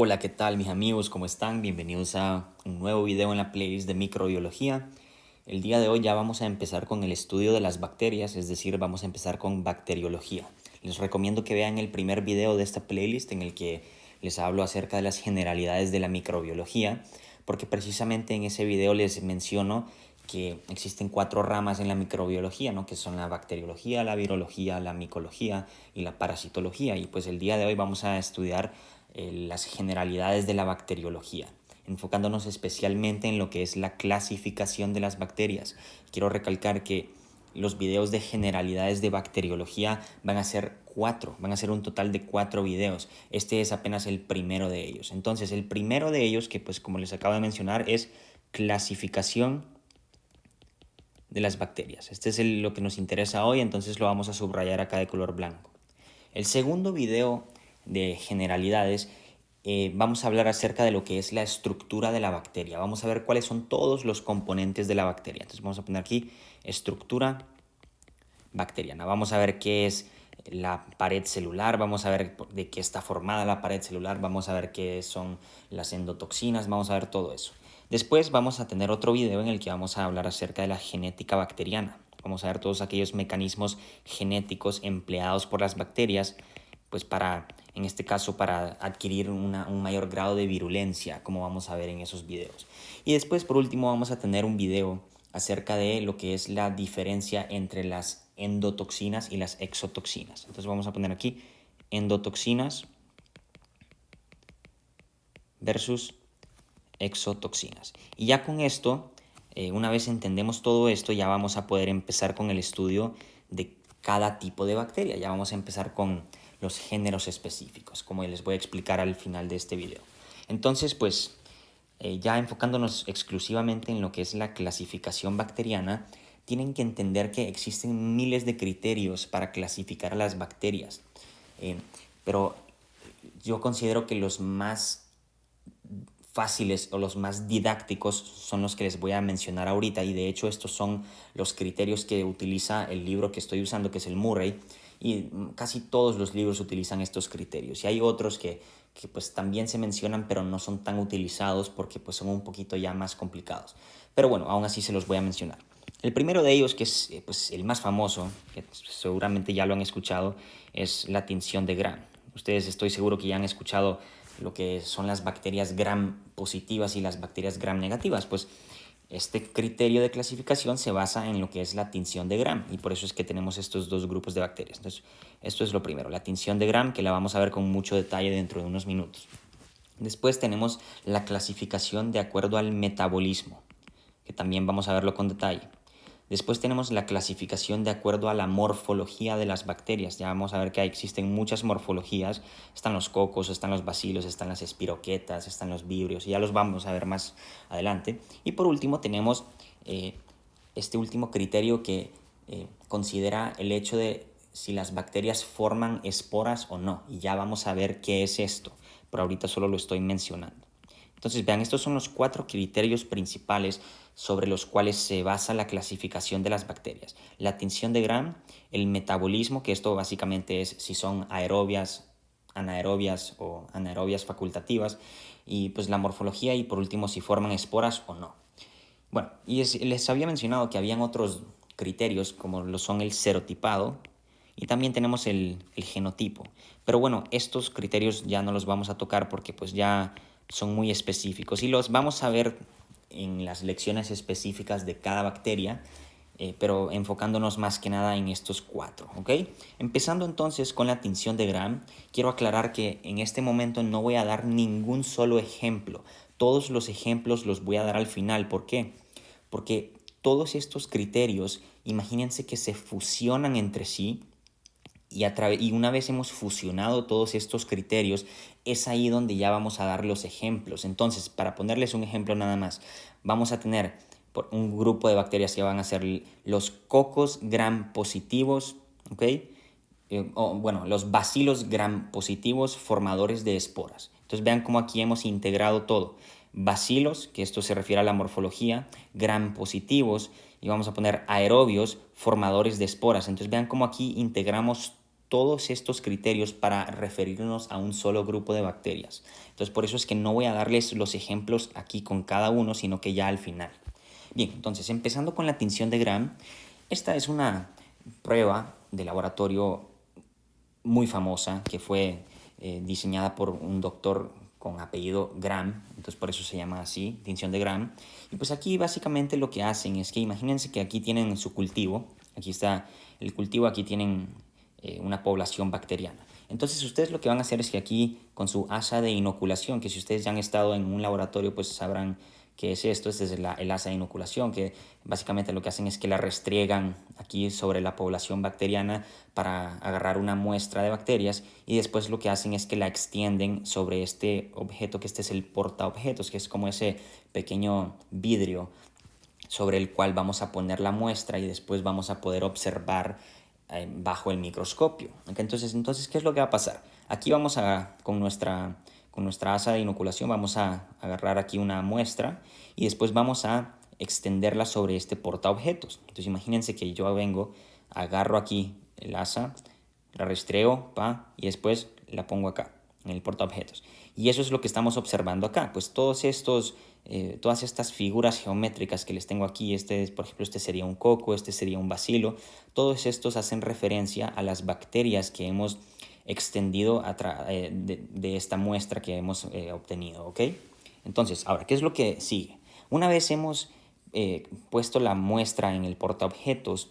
Hola, ¿qué tal mis amigos? ¿Cómo están? Bienvenidos a un nuevo video en la playlist de microbiología. El día de hoy ya vamos a empezar con el estudio de las bacterias, es decir, vamos a empezar con bacteriología. Les recomiendo que vean el primer video de esta playlist en el que les hablo acerca de las generalidades de la microbiología, porque precisamente en ese video les menciono que existen 4 ramas en la microbiología, ¿no? Que son la bacteriología, la virología, la micología y la parasitología. Y pues el día de hoy vamos a estudiar las generalidades de la bacteriología, enfocándonos especialmente en lo que es la clasificación de las bacterias. Quiero recalcar que los videos de generalidades de bacteriología van a ser 4, van a ser un total de 4 videos. Este es apenas el primero de ellos. Entonces, el primero de ellos, que pues como les acabo de mencionar, es clasificación de las bacterias. Este es lo que nos interesa hoy, entonces lo vamos a subrayar acá de color blanco. El segundo video de generalidades vamos a hablar acerca de lo que es la estructura de la bacteria. Vamos a ver cuáles son todos los componentes de la bacteria. Entonces vamos a poner aquí estructura bacteriana. Vamos a ver qué es la pared celular, vamos a ver de qué está formada la pared celular, vamos a ver qué son las endotoxinas, vamos a ver todo eso. Después vamos a tener otro video en el que vamos a hablar acerca de la genética bacteriana. Vamos a ver todos aquellos mecanismos genéticos empleados por las bacterias, pues en este caso, para adquirir un mayor grado de virulencia, como vamos a ver en esos videos. Y después, por último, vamos a tener un video acerca de lo que es la diferencia entre las endotoxinas y las exotoxinas. Entonces vamos a poner aquí endotoxinas versus exotoxinas. Y ya con esto, una vez entendemos todo esto, ya vamos a poder empezar con el estudio de cada tipo de bacteria. Ya vamos a empezar con los géneros específicos, como les voy a explicar al final de este video. Entonces, pues, ya enfocándonos exclusivamente en lo que es la clasificación bacteriana, tienen que entender que existen miles de criterios para clasificar a las bacterias. Pero yo considero que los más fáciles o los más didácticos son los que les voy a mencionar ahorita, y de hecho estos son los criterios que utiliza el libro que estoy usando, que es el Murray, y casi todos los libros utilizan estos criterios, y hay otros que pues también se mencionan pero no son tan utilizados porque pues son un poquito ya más complicados, pero bueno, aún así se los voy a mencionar. El primero de ellos, que es pues el más famoso, que seguramente ya lo han escuchado, es la tinción de Gram. Ustedes estoy seguro que ya han escuchado lo que son las bacterias Gram positivas y las bacterias Gram negativas. Pues este criterio de clasificación se basa en lo que es la tinción de Gram, y por eso es que tenemos estos dos grupos de bacterias. Entonces, esto es lo primero, la tinción de Gram, que la vamos a ver con mucho detalle dentro de unos minutos. Después tenemos la clasificación de acuerdo al metabolismo, que también vamos a verlo con detalle. Después tenemos la clasificación de acuerdo a la morfología de las bacterias. Ya vamos a ver que existen muchas morfologías. Están los cocos, están los bacilos, están las espiroquetas, están los vibrios, y ya los vamos a ver más adelante. Y por último tenemos este último criterio que considera el hecho de si las bacterias forman esporas o no. Y ya vamos a ver qué es esto. Por ahorita solo lo estoy mencionando. Entonces, vean, estos son los 4 criterios principales sobre los cuales se basa la clasificación de las bacterias. La tinción de Gram, el metabolismo, que esto básicamente es si son aerobias, anaerobias o anaerobias facultativas, y pues la morfología, y por último si forman esporas o no. Bueno, y les había mencionado que habían otros criterios como lo son el serotipado, y también tenemos el genotipo. Pero bueno, estos criterios ya no los vamos a tocar porque pues ya son muy específicos, y los vamos a ver en las lecciones específicas de cada bacteria, pero enfocándonos más que nada en estos 4, ¿ok? Empezando entonces con la tinción de Gram, quiero aclarar que en este momento no voy a dar ningún solo ejemplo. Todos los ejemplos los voy a dar al final. ¿Por qué? Porque todos estos criterios, imagínense que se fusionan entre sí, y una vez hemos fusionado todos estos criterios, es ahí donde ya vamos a dar los ejemplos. Entonces, para ponerles un ejemplo nada más, vamos a tener un grupo de bacterias que van a ser los cocos gram positivos, ¿ok? Bueno, los bacilos gram positivos formadores de esporas. Entonces vean cómo aquí hemos integrado todo. Bacilos, que esto se refiere a la morfología, gram positivos, y vamos a poner aerobios formadores de esporas. Entonces vean cómo aquí integramos todos estos criterios para referirnos a un solo grupo de bacterias. Entonces, por eso es que no voy a darles los ejemplos aquí con cada uno, sino que ya al final. Bien, entonces, empezando con la tinción de Gram, esta es una prueba de laboratorio muy famosa que fue diseñada por un doctor con apellido Gram, entonces por eso se llama así, tinción de Gram. Y pues aquí básicamente lo que hacen es que imagínense que aquí tienen su cultivo, aquí está el cultivo, aquí tienen una población bacteriana. Entonces ustedes lo que van a hacer es que aquí con su asa de inoculación, que si ustedes ya han estado en un laboratorio pues sabrán qué es esto, este es el asa de inoculación, que básicamente lo que hacen es que la restriegan aquí sobre la población bacteriana para agarrar una muestra de bacterias y después lo que hacen es que la extienden sobre este objeto, que este es el portaobjetos, que es como ese pequeño vidrio sobre el cual vamos a poner la muestra y después vamos a poder observar bajo el microscopio. ¿Okay? Entonces, ¿qué es lo que va a pasar? Aquí vamos con nuestra asa de inoculación, vamos a agarrar aquí una muestra y después vamos a extenderla sobre este portaobjetos. Entonces, imagínense que yo vengo, agarro aquí el asa, la rastreo, y después la pongo acá, en el portaobjetos. Y eso es lo que estamos observando acá. Pues todas estas figuras geométricas que les tengo aquí, por ejemplo, este sería un coco, este sería un bacilo, todos estos hacen referencia a las bacterias que hemos extendido de esta muestra que hemos obtenido, ¿ok? Entonces, ahora, ¿qué es lo que sigue? Una vez hemos puesto la muestra en el portaobjetos,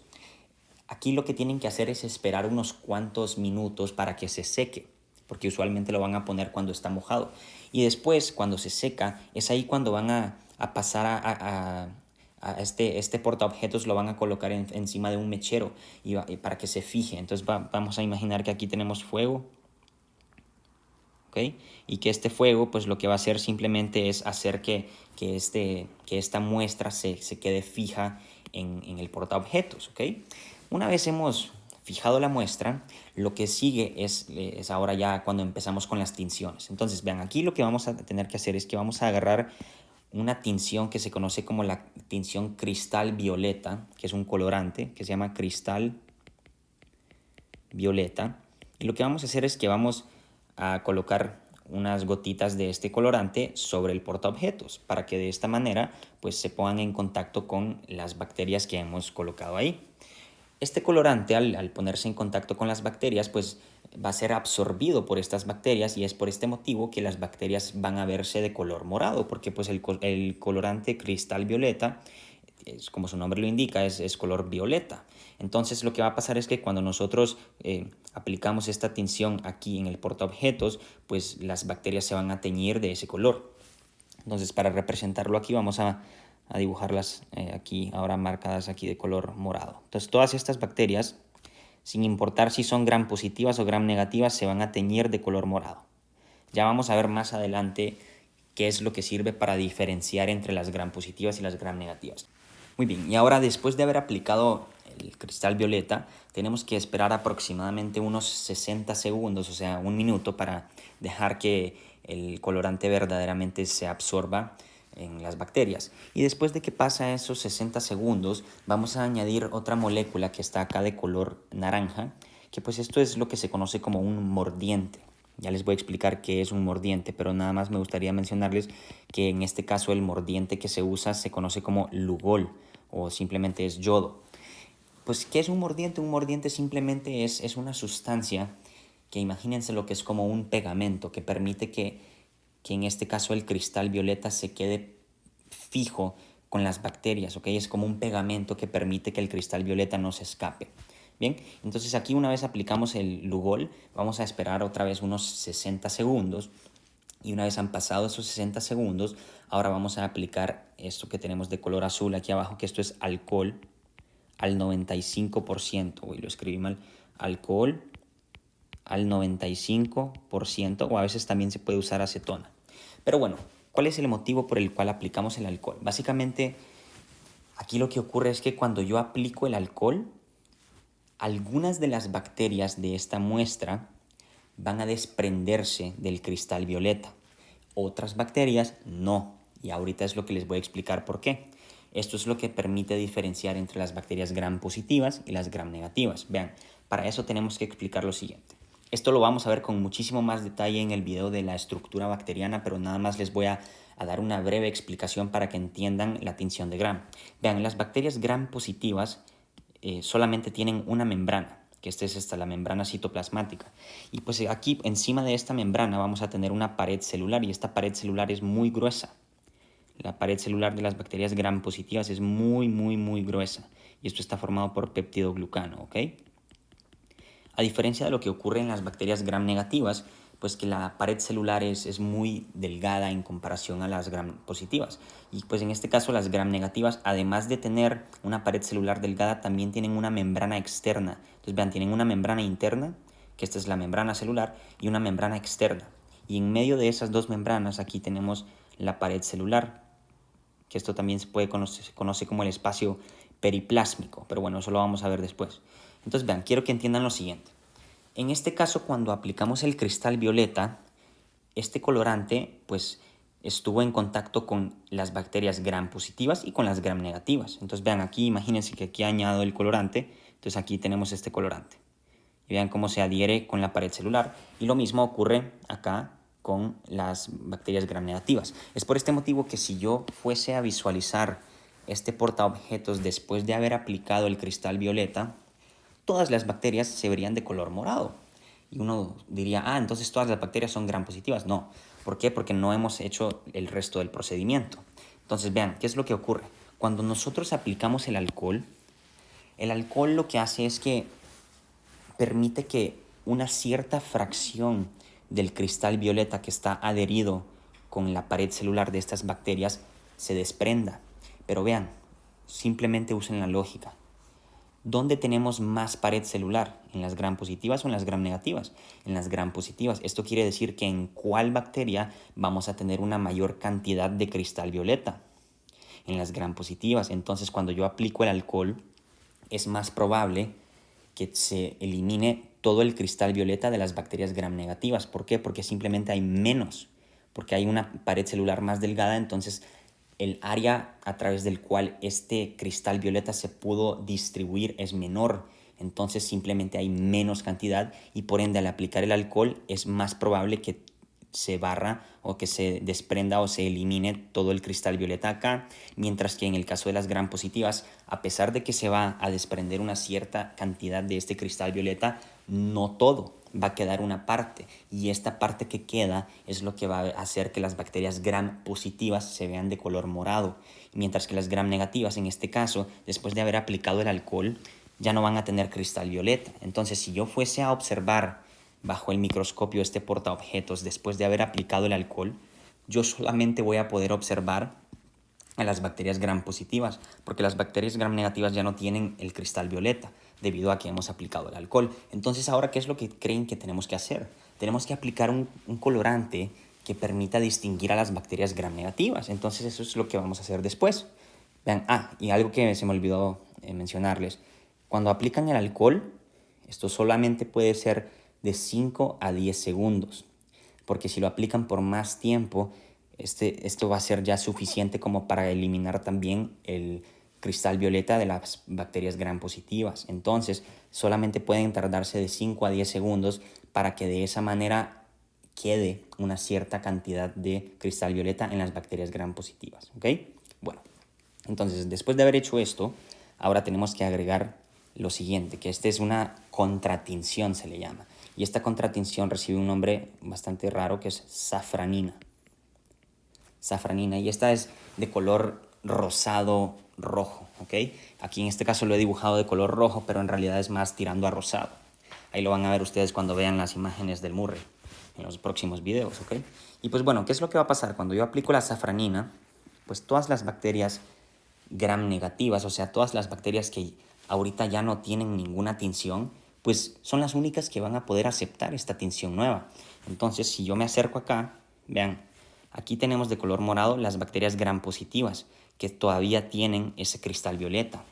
aquí lo que tienen que hacer es esperar unos cuantos minutos para que se seque, porque usualmente lo van a poner cuando está mojado. Y después, cuando se seca, es ahí cuando van a pasar a este portaobjetos, lo van a colocar encima de un mechero y para que se fije. Entonces vamos a imaginar que aquí tenemos fuego, ¿okay? Y que este fuego pues lo que va a hacer simplemente es hacer que esta muestra se quede fija en el portaobjetos, ¿okay? Una vez hemos fijado la muestra, lo que sigue es ahora ya cuando empezamos con las tinciones. Entonces, vean, aquí lo que vamos a tener que hacer es que vamos a agarrar una tinción que se conoce como la tinción cristal violeta, que es un colorante que se llama cristal violeta. Y lo que vamos a hacer es que vamos a colocar unas gotitas de este colorante sobre el portaobjetos para que de esta manera pues se pongan en contacto con las bacterias que hemos colocado ahí. Este colorante al ponerse en contacto con las bacterias pues va a ser absorbido por estas bacterias y es por este motivo que las bacterias van a verse de color morado, porque pues el colorante cristal violeta, como su nombre lo indica, es color violeta. Entonces lo que va a pasar es que cuando nosotros aplicamos esta tinción aquí en el portaobjetos, pues las bacterias se van a teñir de ese color. Entonces para representarlo aquí vamos a dibujarlas aquí ahora marcadas aquí de color morado. Entonces todas estas bacterias, sin importar si son gram positivas o gram negativas, se van a teñir de color morado. Ya vamos a ver más adelante qué es lo que sirve para diferenciar entre las gram positivas y las gram negativas. Muy bien, y ahora después de haber aplicado el cristal violeta, tenemos que esperar aproximadamente unos 60 segundos, o sea, un minuto, para dejar que el colorante verdaderamente se absorba en las bacterias. Y después de que pasa esos 60 segundos, vamos a añadir otra molécula que está acá de color naranja, que pues esto es lo que se conoce como un mordiente. Ya les voy a explicar qué es un mordiente, pero nada más me gustaría mencionarles que en este caso el mordiente que se usa se conoce como Lugol o simplemente es yodo. Pues, ¿qué es un mordiente? Un mordiente simplemente es una sustancia que imagínense lo que es como un pegamento que permite que en este caso el cristal violeta se quede fijo con las bacterias, ¿ok? Es como un pegamento que permite que el cristal violeta no se escape. Bien, entonces aquí una vez aplicamos el Lugol, vamos a esperar otra vez unos 60 segundos y una vez han pasado esos 60 segundos, ahora vamos a aplicar esto que tenemos de color azul aquí abajo, que esto es alcohol al 95%, uy, lo escribí mal, alcohol al 95%, o a veces también se puede usar acetona. Pero bueno, ¿cuál es el motivo por el cual aplicamos el alcohol? Básicamente, aquí lo que ocurre es que cuando yo aplico el alcohol, algunas de las bacterias de esta muestra van a desprenderse del cristal violeta. Otras bacterias no. Y ahorita es lo que les voy a explicar por qué. Esto es lo que permite diferenciar entre las bacterias gram positivas y las gram negativas. Vean, Para eso tenemos que explicar lo siguiente. Esto lo vamos a ver con muchísimo más detalle en el video de la estructura bacteriana, pero nada más les voy a dar una breve explicación para que entiendan la tinción de Gram. Vean, las bacterias Gram positivas solamente tienen una membrana, que esta es la membrana citoplasmática. Y pues aquí encima de esta membrana vamos a tener una pared celular, y esta pared celular es muy gruesa. La pared celular de las bacterias Gram positivas es muy gruesa, y esto está formado por peptidoglucano, ¿ok? A diferencia de lo que ocurre en las bacterias Gram negativas, pues que la pared celular es muy delgada en comparación a las Gram positivas. Y pues en este caso las Gram negativas, además de tener una pared celular delgada, también tienen una membrana externa. Entonces vean, tienen una membrana interna, que esta es la membrana celular, y una membrana externa. Y en medio de esas dos membranas aquí tenemos la pared celular, que esto también se conoce como el espacio periplásmico, pero bueno, eso lo vamos a ver después. Entonces vean, quiero que entiendan lo siguiente. En este caso, cuando aplicamos el cristal violeta, este colorante pues estuvo en contacto con las bacterias Gram positivas y con las Gram negativas. Entonces vean aquí, imagínense que aquí añado el colorante, entonces aquí tenemos este colorante. Y vean cómo se adhiere con la pared celular. Y lo mismo ocurre acá con las bacterias Gram negativas. Es por este motivo que si yo fuese a visualizar este portaobjetos después de haber aplicado el cristal violeta, todas las bacterias se verían de color morado. Y uno diría, entonces todas las bacterias son Gram positivas. No. ¿Por qué? Porque no hemos hecho el resto del procedimiento. Entonces vean, ¿qué es lo que ocurre? Cuando nosotros aplicamos el alcohol lo que hace es que permite que una cierta fracción del cristal violeta que está adherido con la pared celular de estas bacterias se desprenda. Pero vean, simplemente usen la lógica. ¿Dónde tenemos más pared celular? ¿En las Gram positivas o en las Gram negativas? En las Gram positivas. Esto quiere decir que en cuál bacteria vamos a tener una mayor cantidad de cristal violeta. En las Gram positivas. Entonces, cuando yo aplico el alcohol, es más probable que se elimine todo el cristal violeta de las bacterias Gram negativas. ¿Por qué? Porque simplemente hay menos. Porque hay una pared celular más delgada, entonces el área a través del cual este cristal violeta se pudo distribuir es menor, entonces simplemente hay menos cantidad y por ende al aplicar el alcohol es más probable que se barra o que se desprenda o se elimine todo el cristal violeta acá, mientras que en el caso de las Gram positivas, a pesar de que se va a desprender una cierta cantidad de este cristal violeta, no todo, va a quedar una parte y esta parte que queda es lo que va a hacer que las bacterias Gram positivas se vean de color morado, mientras que las Gram negativas, en este caso, después de haber aplicado el alcohol, ya no van a tener cristal violeta. Entonces, si yo fuese a observar bajo el microscopio este portaobjetos después de haber aplicado el alcohol, yo solamente voy a poder observar a las bacterias Gram positivas, porque las bacterias Gram negativas ya no tienen el cristal violeta debido a que hemos aplicado el alcohol. Entonces, ahora, ¿qué es lo que creen que tenemos que hacer? Tenemos que aplicar un colorante que permita distinguir a las bacterias Gram negativas. Entonces, eso es lo que vamos a hacer después. Vean, y algo que se me olvidó mencionarles. Cuando aplican el alcohol, esto solamente puede ser de 5 a 10 segundos, porque si lo aplican por más tiempo, esto va a ser ya suficiente como para eliminar también el cristal violeta de las bacterias Gram positivas. Entonces, solamente pueden tardarse de 5 a 10 segundos para que de esa manera quede una cierta cantidad de cristal violeta en las bacterias Gram positivas, ¿ok? Bueno, entonces, después de haber hecho esto, ahora tenemos que agregar lo siguiente, que esta es una contratinción, se le llama. Y esta contratinción recibe un nombre bastante raro que es safranina. Safranina, y esta es de color rosado rojo, ¿ok? Aquí en este caso lo he dibujado de color rojo, pero en realidad es más tirando a rosado. Ahí lo van a ver ustedes cuando vean las imágenes del Murray en los próximos videos, ¿ok? Y pues bueno, ¿qué es lo que va a pasar? Cuando yo aplico la safranina, pues todas las bacterias Gram negativas, o sea, todas las bacterias que ahorita ya no tienen ninguna tinción, pues son las únicas que van a poder aceptar esta tinción nueva. Entonces, si yo me acerco acá, vean, aquí tenemos de color morado las bacterias Gram positivas, que todavía tienen ese cristal violeta.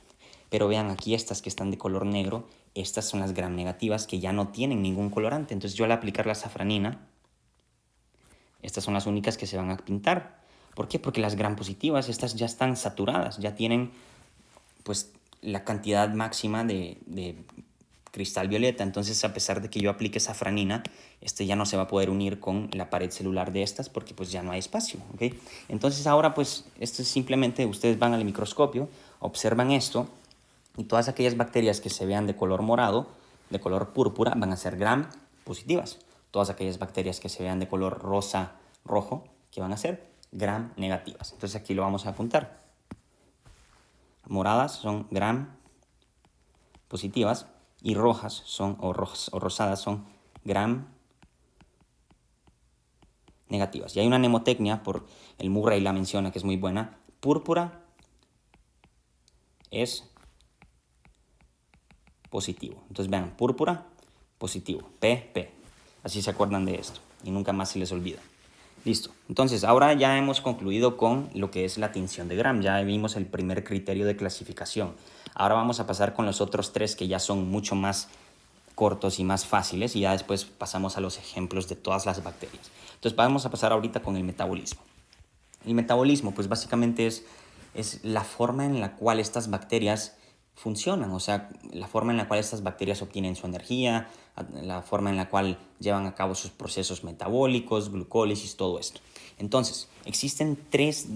Pero vean aquí estas que están de color negro, estas son las Gram negativas que ya no tienen ningún colorante. Entonces yo al aplicar la safranina, estas son las únicas que se van a pintar. ¿Por qué? Porque las Gram positivas, estas ya están saturadas, ya tienen pues la cantidad máxima de cristal violeta. Entonces, a pesar de que yo aplique safranina, este ya no se va a poder unir con la pared celular de estas porque pues ya no hay espacio, ¿ok? Entonces ahora pues esto es simplemente, ustedes van al microscopio, observan esto y todas aquellas bacterias que se vean de color morado, de color púrpura, van a ser gram positivas. Todas aquellas bacterias que se vean de color rosa, rojo, que van a ser gram negativas. Entonces aquí lo vamos a apuntar. Moradas son gram positivas y rojas son, o rosadas son gram negativas. Y hay una mnemotecnia, por el Murray la menciona, que es muy buena. Púrpura es positivo. Entonces vean, púrpura, positivo. P. Así se acuerdan de esto y nunca más se les olvida. Listo. Entonces, ahora ya hemos concluido con lo que es la tinción de Gram. Ya vimos el primer criterio de clasificación. Ahora vamos a pasar con los otros tres que ya son mucho más cortos y más fáciles y ya después pasamos a los ejemplos de todas las bacterias. Entonces, vamos a pasar ahorita con el metabolismo. El metabolismo, pues básicamente es la forma en la cual estas bacterias funcionan, o sea, la forma en la cual estas bacterias obtienen su energía, la forma en la cual llevan a cabo sus procesos metabólicos, glucólisis, todo esto. Entonces, existen tres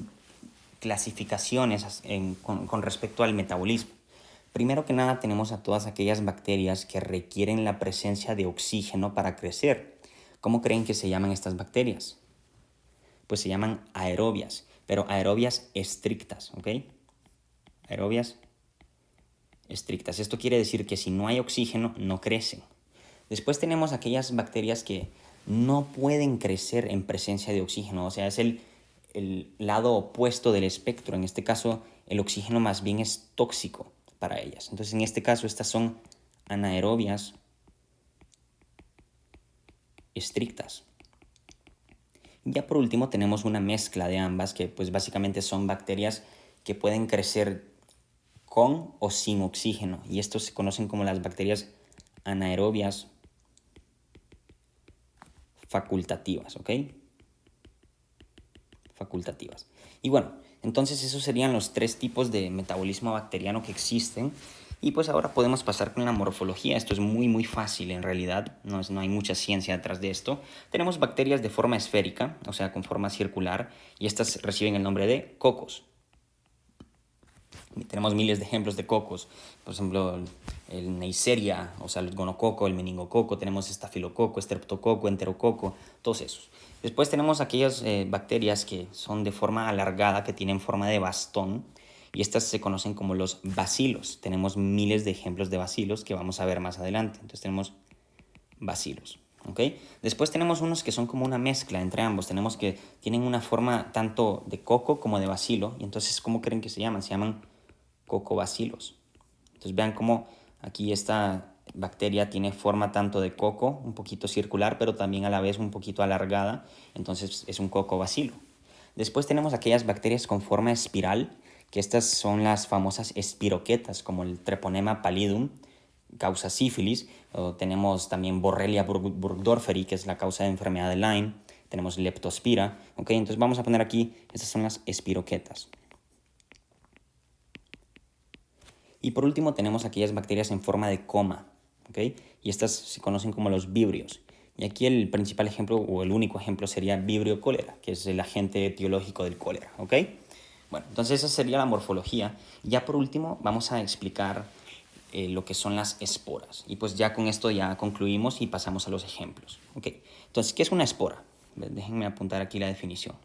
clasificaciones con respecto al metabolismo. Primero que nada tenemos a todas aquellas bacterias que requieren la presencia de oxígeno para crecer. ¿Cómo creen que se llaman estas bacterias? Pues se llaman aerobias, pero aerobias estrictas, ¿ok? Aerobias estrictas. Esto quiere decir que si no hay oxígeno, no crecen. Después tenemos aquellas bacterias que no pueden crecer en presencia de oxígeno, o sea, es el lado opuesto del espectro. En este caso, el oxígeno más bien es tóxico para ellas. Entonces, en este caso, estas son anaerobias estrictas. Ya por último tenemos una mezcla de ambas que pues básicamente son bacterias que pueden crecer con o sin oxígeno y estos se conocen como las bacterias anaerobias facultativas, ¿ok? Facultativas. Y bueno, entonces esos serían los tres tipos de metabolismo bacteriano que existen. Y pues ahora podemos pasar con la morfología. Esto es muy fácil en realidad, no hay mucha ciencia detrás de esto. Tenemos bacterias de forma esférica, o sea, con forma circular, y estas reciben el nombre de cocos. Tenemos miles de ejemplos de cocos, por ejemplo, el Neisseria, o sea, el gonococo, el meningococo, tenemos estafilococo, estreptococo, enterococo, todos esos. Después tenemos aquellas bacterias que son de forma alargada, que tienen forma de bastón, y estas se conocen como los bacilos. Tenemos miles de ejemplos de bacilos que vamos a ver más adelante. Entonces tenemos bacilos. ¿Okay? Después tenemos unos que son como una mezcla entre ambos. Tenemos que tienen una forma tanto de coco como de bacilo. Y entonces, ¿cómo creen que se llaman? Se llaman cocobacilos. Entonces vean cómo aquí esta bacteria tiene forma tanto de coco, un poquito circular, pero también a la vez un poquito alargada. Entonces es un cocobacilo. Después tenemos aquellas bacterias con forma espiral, que estas son las famosas espiroquetas, como el Treponema pallidum, causa sífilis. O tenemos también Borrelia burgdorferi, que es la causa de enfermedad de Lyme. Tenemos Leptospira. ¿Okay? Entonces vamos a poner aquí, estas son las espiroquetas. Y por último tenemos aquellas bacterias en forma de coma, ¿okay? Y estas se conocen como los vibrios. Y aquí el principal ejemplo o el único ejemplo sería Vibrio cólera, que es el agente etiológico del cólera, ¿ok? Bueno, entonces esa sería la morfología. Ya por último vamos a explicar lo que son las esporas. Y pues ya con esto ya concluimos y pasamos a los ejemplos, ¿ok? Entonces, ¿qué es una espora? Déjenme apuntar aquí la definición.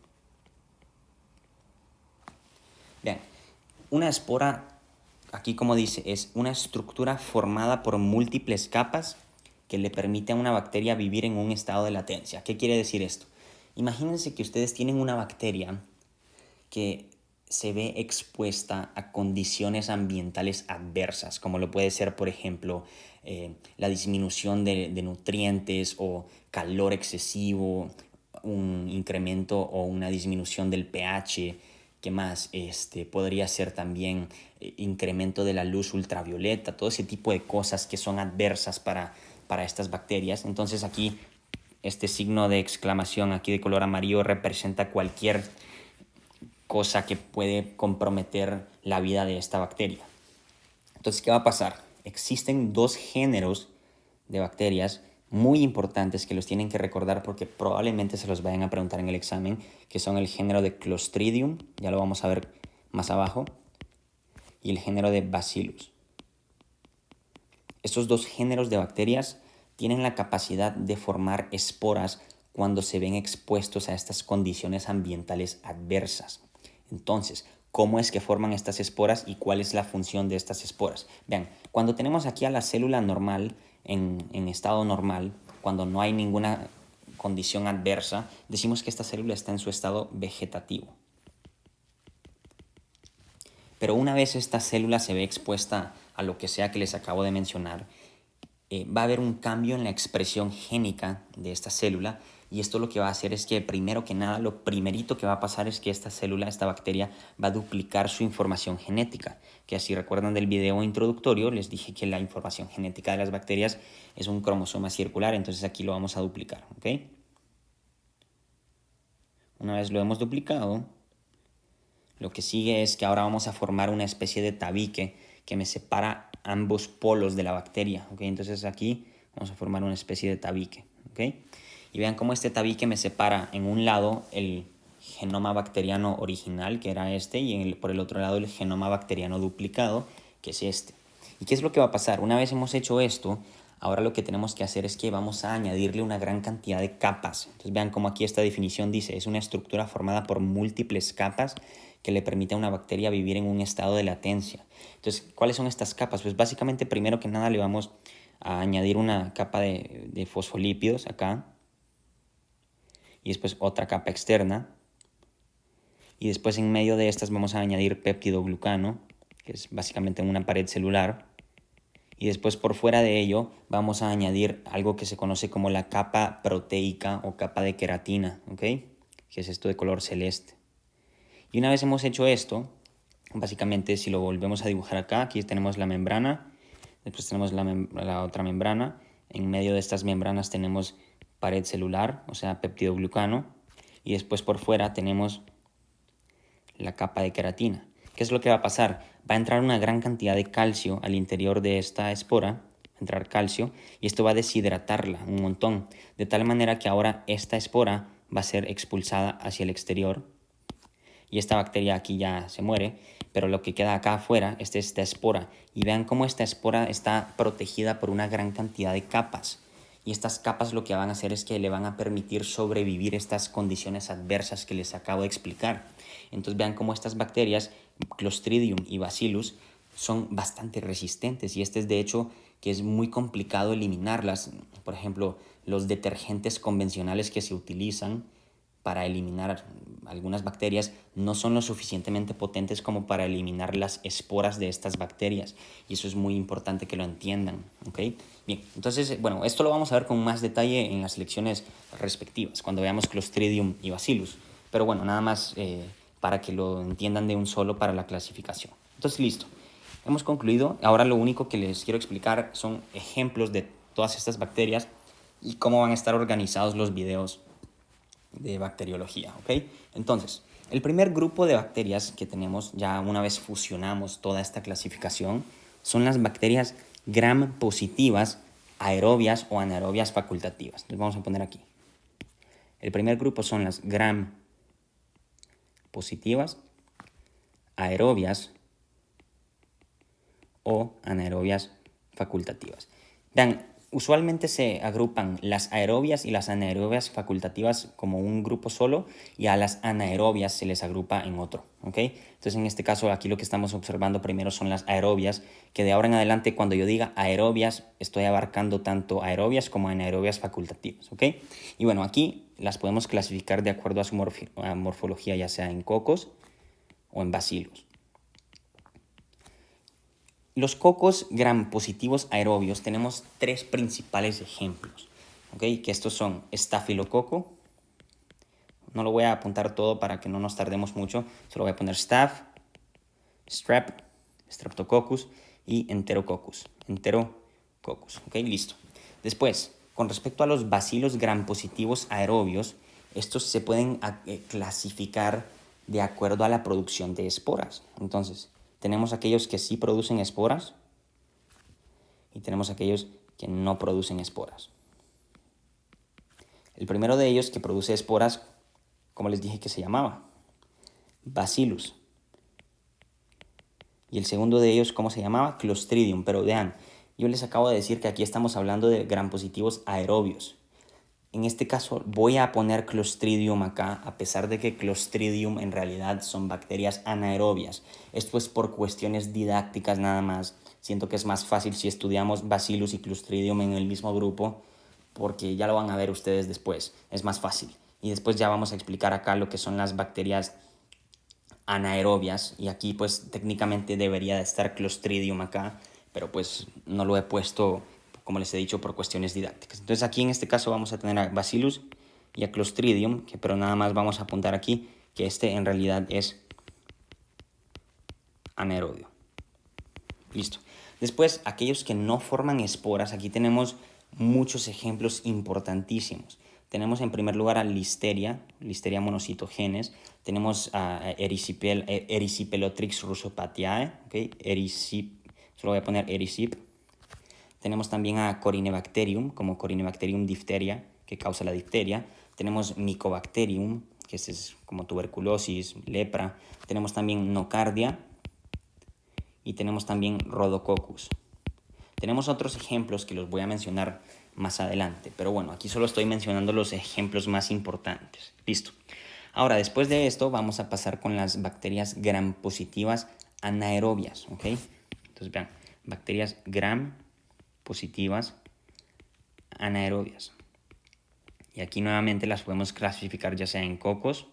Bien, una espora, aquí como dice, es una estructura formada por múltiples capas que le permite a una bacteria vivir en un estado de latencia. ¿Qué quiere decir esto? Imagínense que ustedes tienen una bacteria que se ve expuesta a condiciones ambientales adversas, como lo puede ser, por ejemplo, la disminución de nutrientes o calor excesivo, un incremento o una disminución del pH. ¿Qué más? Podría ser también incremento de la luz ultravioleta, todo ese tipo de cosas que son adversas para estas bacterias. Entonces aquí este signo de exclamación aquí de color amarillo representa cualquier cosa que puede comprometer la vida de esta bacteria. Entonces, ¿qué va a pasar? existen dos géneros de bacterias muy importantes que los tienen que recordar porque probablemente se los vayan a preguntar en el examen, que son el género de Clostridium, ya lo vamos a ver más abajo, y el género de Bacillus. Estos dos géneros de bacterias tienen la capacidad de formar esporas cuando se ven expuestos a estas condiciones ambientales adversas. Entonces, ¿cómo es que forman estas esporas y cuál es la función de estas esporas? Vean, cuando tenemos aquí a la célula normal, en estado normal, cuando no hay ninguna condición adversa, decimos que esta célula está en su estado vegetativo. Pero una vez esta célula se ve expuesta a lo que sea que les acabo de mencionar, va a haber un cambio en la expresión génica de esta célula, y esto lo que va a hacer es que primero que nada, lo primerito que va a pasar es que esta célula, esta bacteria, va a duplicar su información genética, que si recuerdan del video introductorio les dije que la información genética de las bacterias es un cromosoma circular, entonces aquí lo vamos a duplicar, ¿ok? Una vez lo hemos duplicado, lo que sigue es que ahora vamos a formar una especie de tabique que me separa ambos polos de la bacteria, ¿ok? Entonces aquí vamos a formar una especie de tabique, ¿ok? Y vean cómo este tabique me separa en un lado el genoma bacteriano original, que era este, y por el otro lado el genoma bacteriano duplicado, que es este. ¿Y qué es lo que va a pasar? Una vez hemos hecho esto, ahora lo que tenemos que hacer es que vamos a añadirle una gran cantidad de capas. Entonces vean cómo aquí esta definición dice, es una estructura formada por múltiples capas que le permite a una bacteria vivir en un estado de latencia. Entonces, ¿cuáles son estas capas? Pues básicamente, primero que nada, le vamos a añadir una capa de fosfolípidos acá, y después otra capa externa, y después en medio de estas vamos a añadir péptidoglucano, que es básicamente una pared celular, y después por fuera de ello vamos a añadir algo que se conoce como la capa proteica o capa de queratina, ¿ok? Que es esto de color celeste. Y una vez hemos hecho esto, básicamente si lo volvemos a dibujar acá, aquí tenemos la membrana, después tenemos la otra membrana, en medio de estas membranas tenemos pared celular, o sea, peptidoglucano, y después por fuera tenemos la capa de queratina. ¿Qué es lo que va a pasar? Va a entrar una gran cantidad de calcio al interior de esta espora, va a entrar calcio, y esto va a deshidratarla un montón, de tal manera que ahora esta espora va a ser expulsada hacia el exterior, y esta bacteria aquí ya se muere, pero lo que queda acá afuera es esta espora. Y vean cómo esta espora está protegida por una gran cantidad de capas. Y estas capas lo que van a hacer es que le van a permitir sobrevivir estas condiciones adversas que les acabo de explicar. Entonces vean cómo estas bacterias, Clostridium y Bacillus, son bastante resistentes, y este es de hecho que es muy complicado eliminarlas. Por ejemplo, los detergentes convencionales que se utilizan para eliminar algunas bacterias no son lo suficientemente potentes como para eliminar las esporas de estas bacterias, y eso es muy importante que lo entiendan, ¿ok? Bien, entonces, bueno, esto lo vamos a ver con más detalle en las lecciones respectivas, cuando veamos Clostridium y Bacillus, pero bueno, nada más para que lo entiendan de un solo para la clasificación. Entonces, listo, hemos concluido. Ahora lo único que les quiero explicar son ejemplos de todas estas bacterias y cómo van a estar organizados los videos de bacteriología, ¿ok? Entonces, el primer grupo de bacterias que tenemos, ya una vez fusionamos toda esta clasificación, son las bacterias gram positivas, aerobias o anaerobias facultativas. Entonces vamos a poner aquí. El primer grupo son las gram positivas, aerobias o anaerobias facultativas. Vean, usualmente se agrupan las aerobias y las anaerobias facultativas como un grupo solo, y a las anaerobias se les agrupa en otro, ¿ok? Entonces en este caso aquí lo que estamos observando primero son las aerobias, que de ahora en adelante cuando yo diga aerobias estoy abarcando tanto aerobias como anaerobias facultativas, ¿ok? Y bueno, aquí las podemos clasificar de acuerdo a su morfología, ya sea en cocos o en bacilos. Los cocos gram positivos aerobios tenemos tres principales ejemplos, ¿okay? Que estos son estafilococo, no lo voy a apuntar todo para que no nos tardemos mucho, solo voy a poner staph, strep, streptococcus y enterococcus, ¿ok? Listo. Después, con respecto a los bacilos gram positivos aerobios, estos se pueden clasificar de acuerdo a la producción de esporas. Entonces, tenemos aquellos que sí producen esporas, y tenemos aquellos que no producen esporas. El primero de ellos que produce esporas, como les dije que se llamaba, Bacillus. Y el segundo de ellos, ¿cómo se llamaba? Clostridium. Pero vean, yo les acabo de decir que aquí estamos hablando de gram positivos aerobios. En este caso voy a poner Clostridium acá, a pesar de que Clostridium en realidad son bacterias anaerobias. Esto es por cuestiones didácticas nada más. Siento que es más fácil si estudiamos Bacillus y Clostridium en el mismo grupo, porque ya lo van a ver ustedes después. Es más fácil. Y después ya vamos a explicar acá lo que son las bacterias anaerobias, y aquí pues técnicamente debería de estar Clostridium acá, pero pues no lo he puesto, como les he dicho, por cuestiones didácticas. Entonces aquí en este caso vamos a tener a Bacillus y a Clostridium, pero nada más vamos a apuntar aquí que este en realidad es anaerobio. Listo. Después, aquellos que no forman esporas, aquí tenemos muchos ejemplos importantísimos. Tenemos en primer lugar a Listeria monocitogenes. Tenemos a Erysipelotrix russopatiae, ¿okay? Solo voy a poner Erysipe. Tenemos también a Corynebacterium, como Corynebacterium diphtheria, que causa la difteria. Tenemos Mycobacterium, que es como tuberculosis, lepra. Tenemos también Nocardia y tenemos también Rhodococcus. Tenemos otros ejemplos que los voy a mencionar más adelante, pero bueno, aquí solo estoy mencionando los ejemplos más importantes. Listo. Ahora, después de esto, vamos a pasar con las bacterias gram positivas anaerobias, ¿ok? Entonces, vean, bacterias gram positivas anaerobias. Y aquí nuevamente las podemos clasificar ya sea en cocos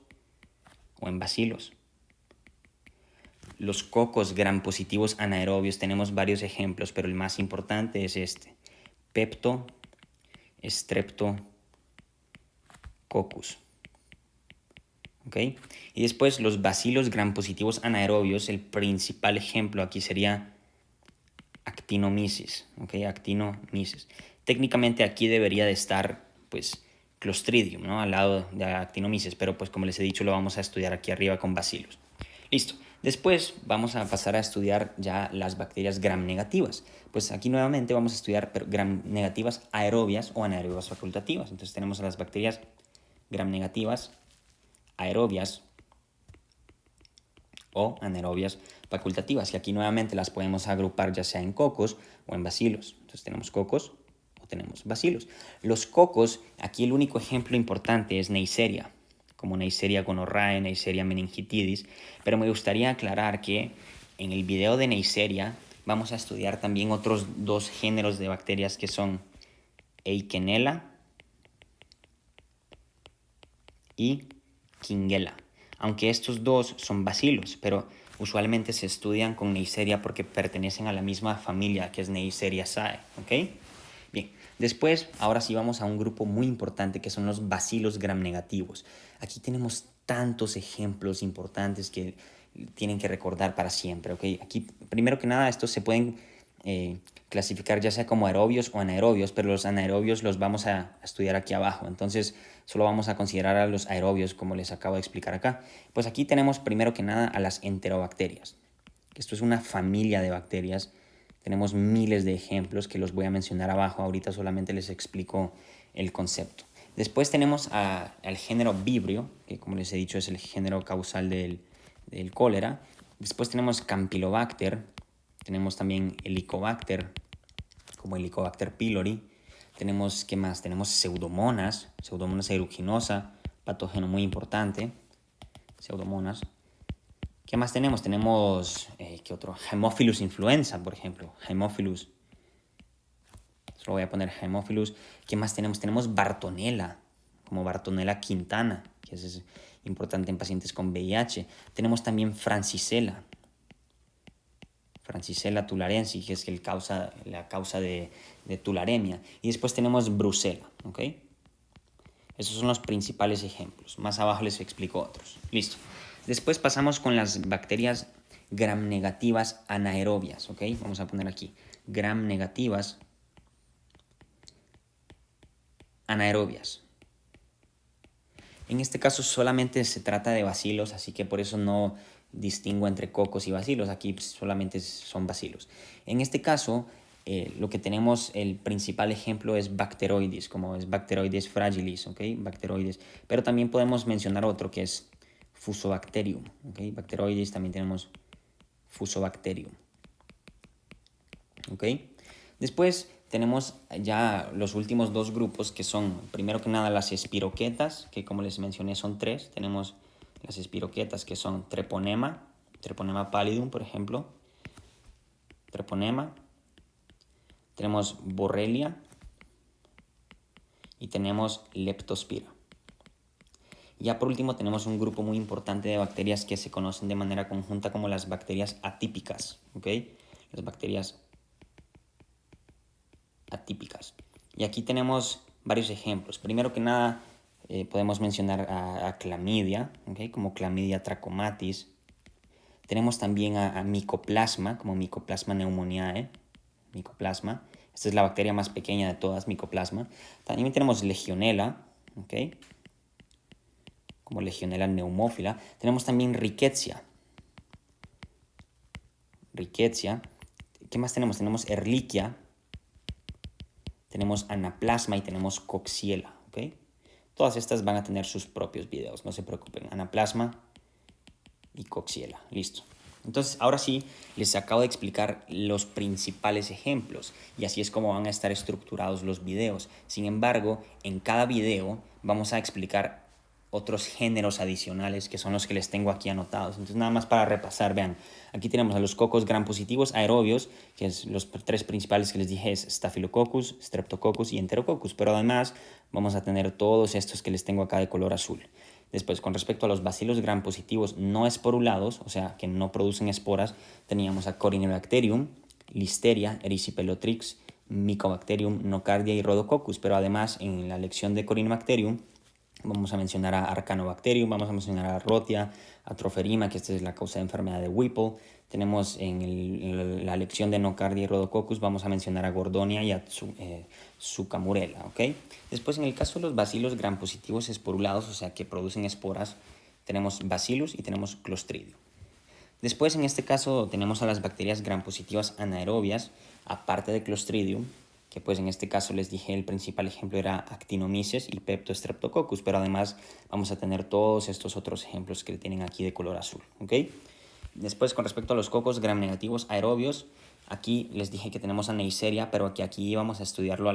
o en bacilos. Los cocos gram positivos anaerobios tenemos varios ejemplos, pero el más importante es este: Pepto Streptococcus. ¿Okay? Y después los bacilos gram positivos anaerobios, el principal ejemplo aquí sería Actinomyces. ¿Okay? Actinomyces. Técnicamente aquí debería de estar pues Clostridium, ¿no? Al lado de Actinomyces, pero pues como les he dicho lo vamos a estudiar aquí arriba con bacilos. Listo. Después vamos a pasar a estudiar ya las bacterias gram negativas. Pues aquí nuevamente vamos a estudiar gram negativas aerobias o anaerobias facultativas. Entonces tenemos a las bacterias gram negativas aerobias o anaerobias facultativas. Y aquí nuevamente las podemos agrupar ya sea en cocos o en bacilos. Entonces tenemos cocos o tenemos bacilos. Los cocos, aquí el único ejemplo importante es Neisseria, como Neisseria gonorrhoeae, Neisseria meningitidis, pero me gustaría aclarar que en el video de Neisseria vamos a estudiar también otros dos géneros de bacterias que son Eikenella y Kingella, aunque estos dos son bacilos, pero usualmente se estudian con Neisseria porque pertenecen a la misma familia que es Neisseriaceae, ¿ok? Bien, después, ahora sí vamos a un grupo muy importante que son los bacilos gram negativos. Aquí tenemos tantos ejemplos importantes que tienen que recordar para siempre, ¿ok? Aquí, primero que nada, estos se pueden clasificar ya sea como aerobios o anaerobios, pero los anaerobios los vamos a estudiar aquí abajo. Entonces, solo vamos a considerar a los aerobios, como les acabo de explicar acá. Pues aquí tenemos primero que nada a las enterobacterias. Esto es una familia de bacterias. Tenemos miles de ejemplos que los voy a mencionar abajo. Ahorita solamente les explico el concepto. Después tenemos al género Vibrio, que como les he dicho es el género causal del cólera. Después tenemos Campylobacter. Tenemos también Helicobacter, como Helicobacter pylori. Tenemos, ¿qué más? Tenemos Pseudomonas aeruginosa, patógeno muy importante. Pseudomonas. ¿Qué más tenemos? Tenemos, ¿qué otro? Haemophilus influenza, por ejemplo. Haemophilus. Solo voy a poner Haemophilus. ¿Qué más tenemos? Tenemos Bartonella, como Bartonella quintana, que es importante en pacientes con VIH. Tenemos también Francisella tularensis, que es la causa de tularemia. Y después tenemos Brucella, ¿ok? Esos son los principales ejemplos. Más abajo les explico otros. Listo. Después pasamos con las bacterias gram negativas anaerobias, ¿ok? Vamos a poner aquí gram negativas anaerobias. En este caso solamente se trata de bacilos, así que por eso no distingo entre cocos y bacilos. Aquí solamente son bacilos. En este caso, lo que tenemos, el principal ejemplo es Bacteroides, como es Bacteroides fragilis, ¿ok? Bacteroides. Pero también podemos mencionar otro que es Fusobacterium, ¿ok? Bacteroides, también tenemos Fusobacterium, ¿ok? Después tenemos ya los últimos dos grupos que son, primero que nada, las espiroquetas, que como les mencioné son tres. Tenemos las espiroquetas que son Treponema, Treponema pallidum, por ejemplo, Treponema. Tenemos Borrelia y tenemos Leptospira. Ya por último tenemos un grupo muy importante de bacterias que se conocen de manera conjunta como las bacterias atípicas, ¿ok? Las bacterias atípicas. Y aquí tenemos varios ejemplos. Primero que nada podemos mencionar a Clamidia, ¿ok? Como Clamidia trachomatis. Tenemos también a Mycoplasma, como Mycoplasma pneumoniae, Mycoplasma. Esta es la bacteria más pequeña de todas, Mycoplasma. También tenemos Legionella, ¿ok? Como Legionella pneumófila. Tenemos también Rickettsia. Rickettsia. ¿Qué más tenemos? Tenemos Ehrlichia, tenemos Anaplasma y tenemos Coxiella, ¿ok? Todas estas van a tener sus propios videos, no se preocupen. Anaplasma y Coxiella, listo. Entonces, ahora sí, les acabo de explicar los principales ejemplos y así es como van a estar estructurados los videos. Sin embargo, en cada video vamos a explicar otros géneros adicionales que son los que les tengo aquí anotados. Entonces, nada más para repasar, vean, aquí tenemos a los cocos gram positivos aerobios, que es los tres principales que les dije es Staphylococcus, Streptococcus y Enterococcus, pero además vamos a tener todos estos que les tengo acá de color azul. Después, con respecto a los bacilos gram positivos no esporulados, o sea, que no producen esporas, teníamos a Corynebacterium, Listeria, Erysipelotrix, Mycobacterium, Nocardia y Rhodococcus, pero además en la lección de Corynebacterium vamos a mencionar a Arcanobacterium, vamos a mencionar a Rotia, a Troferima, que esta es la causa de enfermedad de Whipple. Tenemos en la lección de Nocardia y Rhodococcus, vamos a mencionar a Gordonia y a Zucamurella, ¿ok? Después, en el caso de los bacilos gram positivos esporulados, o sea, que producen esporas, tenemos Bacillus y tenemos Clostridium. Después, en este caso, tenemos a las bacterias gram positivas anaerobias, aparte de Clostridium, que pues en este caso les dije el principal ejemplo era Actinomyces y Peptostreptococcus, pero además vamos a tener todos estos otros ejemplos que tienen aquí de color azul, ¿ok? Después, con respecto a los cocos gram negativos aerobios, aquí les dije que tenemos a Neisseria, pero que aquí vamos a estudiarlo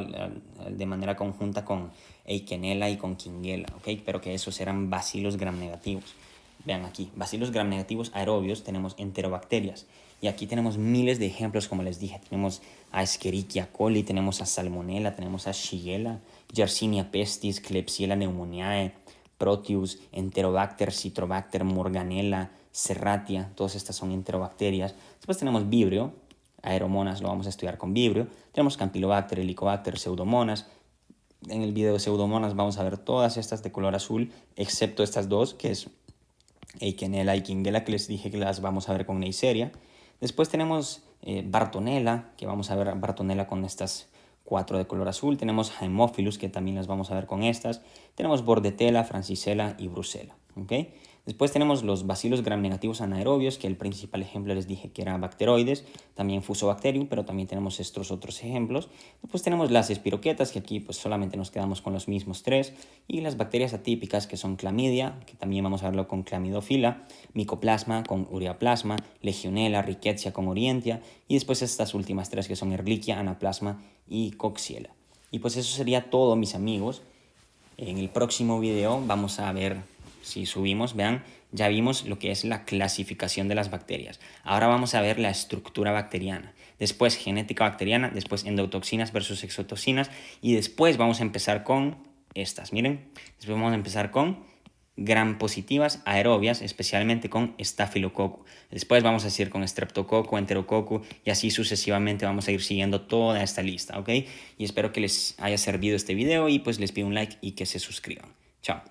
de manera conjunta con Eikenella y con Kingella, ¿ok? Pero que esos eran bacilos gram negativos. Vean aquí, bacilos gram negativos aerobios, tenemos enterobacterias. Y aquí tenemos miles de ejemplos, como les dije. Tenemos a Escherichia coli, tenemos a Salmonella, tenemos a Shigella, Yersinia pestis, Klebsiella pneumoniae, Proteus, Enterobacter, Citrobacter, Morganella, Serratia. Todas estas son enterobacterias. Después tenemos Vibrio, Aeromonas, lo vamos a estudiar con Vibrio. Tenemos Campylobacter, Helicobacter, Pseudomonas. En el video de Pseudomonas vamos a ver todas estas de color azul, excepto estas dos, que es Eikenella y Kingella, que les dije que las vamos a ver con Neisseria. Después tenemos Bartonella, que vamos a ver Bartonella con estas 4 de color azul. Tenemos Haemophilus, que también las vamos a ver con estas. Tenemos Bordetella, Francisella y Brucella, ¿okay? Después tenemos los bacilos gram negativos anaerobios, que el principal ejemplo les dije que era Bacteroides, también Fusobacterium, pero también tenemos estos otros ejemplos. Después tenemos las espiroquetas, que aquí pues solamente nos quedamos con los mismos tres, y las bacterias atípicas, que son Clamidia, que también vamos a verlo con Clamidofila, Mycoplasma con Ureaplasma, Legionella, Rickettsia con Orientia, y después estas últimas tres que son Ehrlichia, Anaplasma y Coxiella. Y pues eso sería todo, mis amigos. En el próximo video vamos a ver, si subimos, vean, ya vimos lo que es la clasificación de las bacterias. Ahora vamos a ver la estructura bacteriana. Después genética bacteriana, después endotoxinas versus exotoxinas y después vamos a empezar con estas, miren. Después vamos a empezar con gram positivas aerobias, especialmente con estafilococo. Después vamos a seguir con streptococo, enterococo y así sucesivamente vamos a ir siguiendo toda esta lista, ¿ok? Y espero que les haya servido este video y pues les pido un like y que se suscriban. Chao.